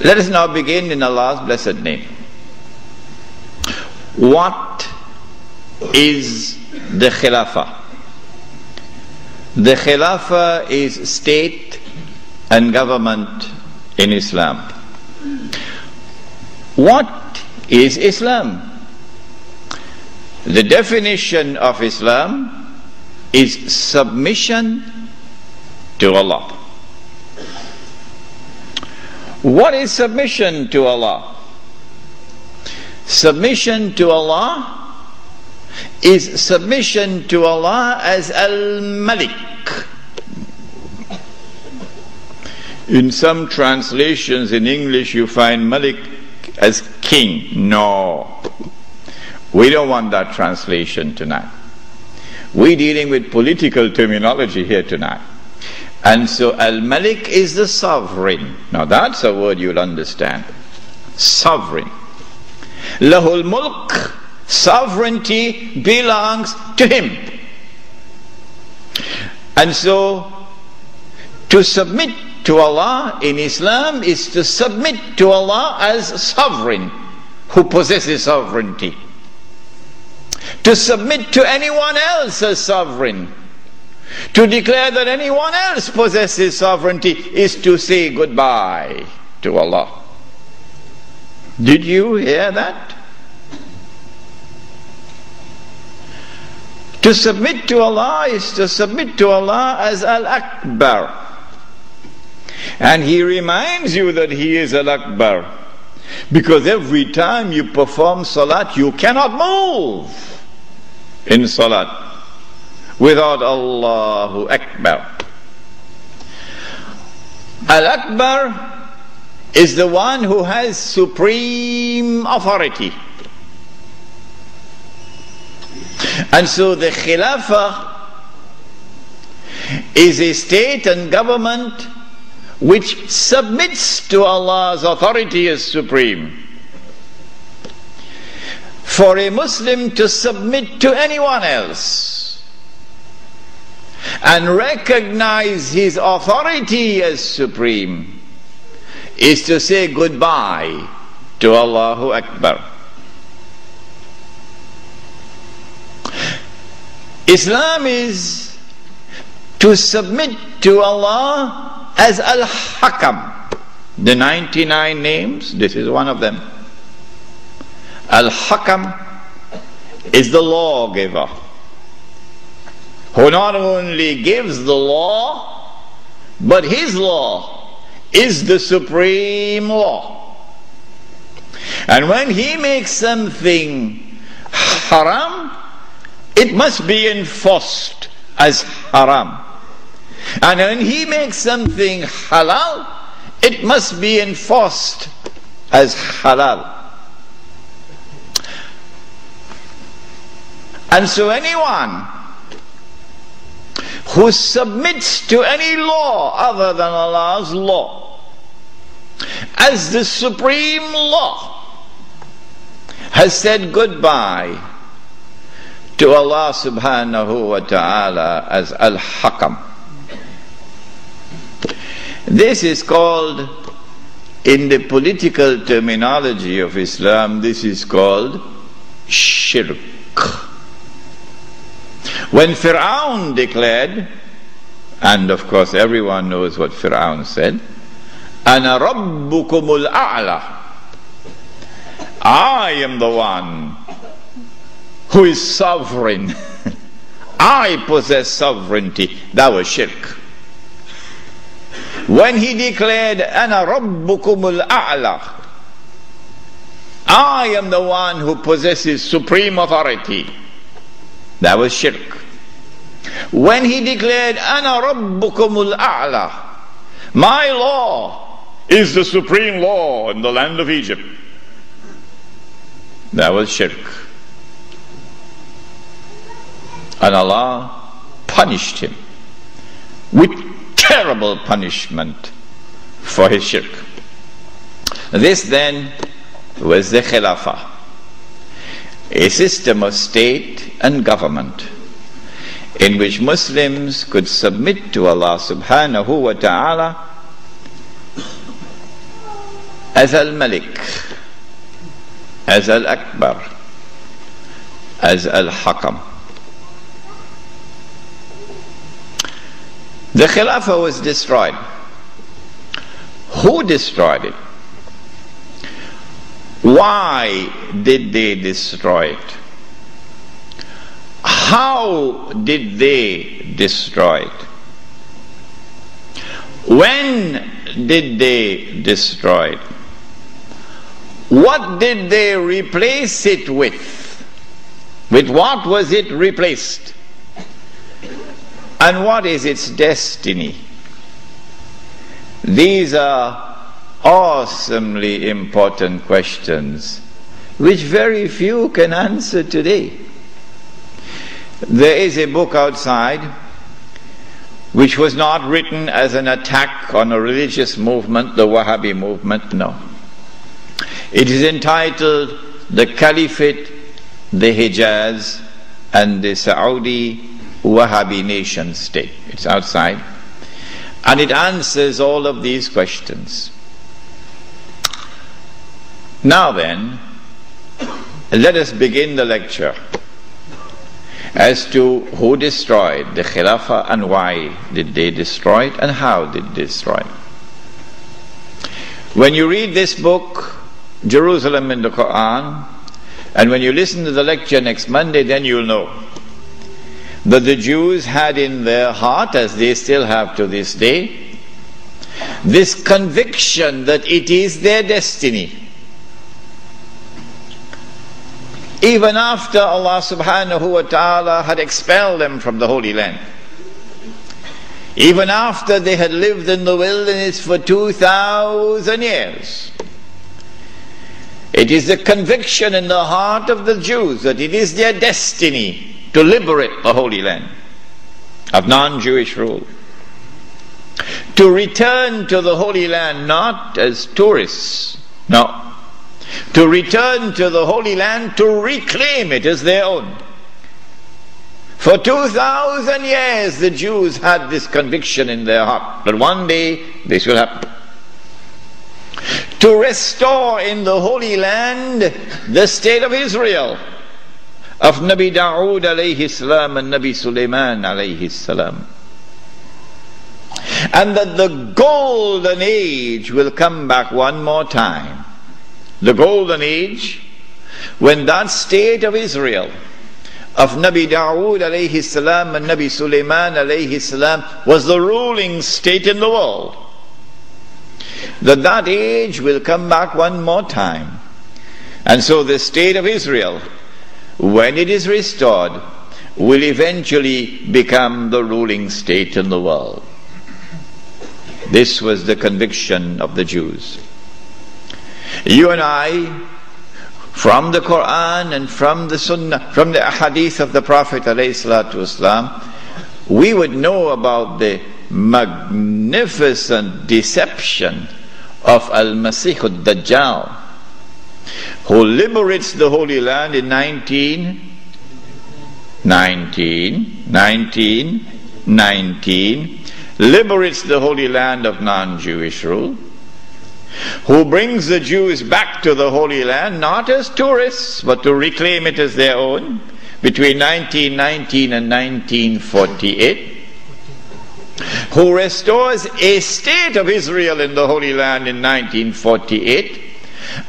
Let us now begin in Allah's blessed name. What is the Khilafah? The Khilafah is state and government in Islam. What is Islam? The definition of Islam is submission to Allah. What is submission to Allah? Submission to Allah is submission to Allah as Al-Malik. In some translations in English you find Malik as king. No. We don't want that translation tonight. We're dealing with political terminology here tonight. And so Al-Malik is the sovereign. Now that's a word you'll understand. Sovereign. Lahul Mulk, sovereignty belongs to him. And so to submit to Allah in Islam is to submit to Allah as sovereign who possesses sovereignty. To submit to anyone else as sovereign, to declare that anyone else possesses sovereignty, is to say goodbye to Allah. Did you hear that? To submit to Allah is to submit to Allah as Al-Akbar. And He reminds you that He is Al-Akbar, because every time you perform salat, you cannot move in salat without Allahu Akbar. Al-Akbar is the one who has supreme authority. And so the Khilafah is a state and government which submits to Allah's authority as supreme. For a Muslim to submit to anyone else and recognize his authority as supreme is to say goodbye to Allahu Akbar. Islam is to submit to Allah as Al-Hakam. The 99 names, this is one of them. Al-Hakam is the lawgiver, who not only gives the law, but his law is the supreme law. And when he makes something haram, it must be enforced as haram. And when he makes something halal, it must be enforced as halal. And so anyone who submits to any law other than Allah's law as the supreme law has said goodbye to Allah subhanahu wa ta'ala as Al-Hakam. This is called, in the political terminology of Islam, this is called shirk. When Fir'aun declared, and of course everyone knows what Fir'aun said, Ana Rabbukumul A'la, I am the one who is sovereign. I possess sovereignty. That was shirk. When he declared, Ana Rabbukumul A'la, I am the one who possesses supreme authority, that was shirk. When he declared, Ana Rabbukumul A'la, my law is the supreme law in the land of Egypt, that was shirk. And Allah punished him with terrible punishment for his shirk. This then was the Khilafah, a system of state and government in which Muslims could submit to Allah subhanahu wa ta'ala as Al-Malik, as Al-Akbar, as Al-Hakam. The Khilafah was destroyed. Who destroyed it? Why did they destroy it? How did they destroy it? When did they destroy it? What did they replace it with? With what was it replaced? And what is its destiny? These are awesomely important questions which very few can answer today. There is a book outside which was not written as an attack on a religious movement, the Wahhabi movement, no. It is entitled The Caliphate, the Hijaz, and the Saudi Wahhabi nation state. It's outside. And it answers all of these questions. Now then, let us begin the lecture as to who destroyed the Khilafah and why did they destroy it and how did they destroy it. When you read this book, Jerusalem in the Quran, and when you listen to the lecture next Monday, then you'll know that the Jews had in their heart, as they still have to this day, this conviction that it is their destiny. Even after Allah subhanahu wa ta'ala had expelled them from the Holy Land, even after they had lived in the wilderness for 2,000 years, it is the conviction in the heart of the Jews that it is their destiny to liberate the Holy Land of non-Jewish rule, to return to the Holy Land not as tourists, no, to return to the Holy Land to reclaim it as their own. For 2,000 years the Jews had this conviction in their heart that one day this will happen. To restore in the Holy Land the state of Israel, of Nabi Dawood alayhi salam and Nabi Sulaiman alayhi salam. And that the golden age will come back one more time. The golden age when that state of Israel, of Nabi Dawood alayhi salam and Nabi Sulaiman alayhi salam, was the ruling state in the world. That age will come back one more time. And so the state of Israel, when it is restored, will eventually become the ruling state in the world. This was the conviction of the Jews. You and I, from the Quran and from the Sunnah, from the Hadith of the Prophet ﷺ, we would know about the magnificent deception of Al-Masih al-Dajjal, who liberates the Holy Land in 1919, liberates the Holy Land of non-Jewish rule, who brings the Jews back to the Holy Land not as tourists but to reclaim it as their own between 1919 and 1948, who restores a state of Israel in the Holy Land in 1948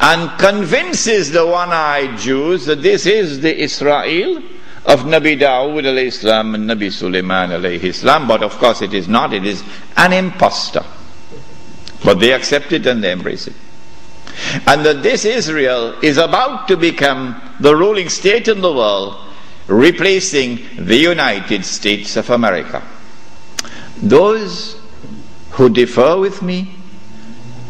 and convinces the one-eyed Jews that this is the Israel of Nabi Dawood alayhi salam and Nabi Sulaiman alayhi salam. But of course it is not, it is an impostor. But they accept it and they embrace it. And that this Israel is about to become the ruling state in the world, replacing the United States of America. Those who differ with me,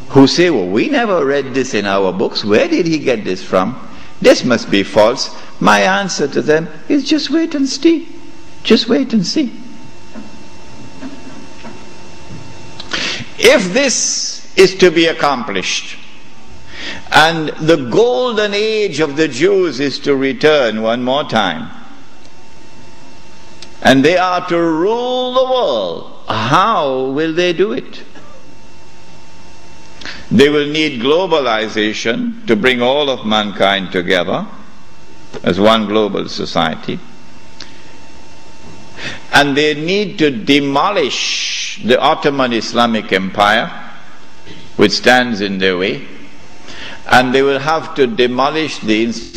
who say, well, we never read this in our books, where did he get this from? This must be false. My answer to them is just wait and see. Just wait and see. If this is to be accomplished, and the golden age of the Jews is to return one more time, and they are to rule the world, how will they do it? They will need globalization to bring all of mankind together as one global society. And they need to demolish the Ottoman Islamic Empire, which stands in their way. And they will have to demolish the institutions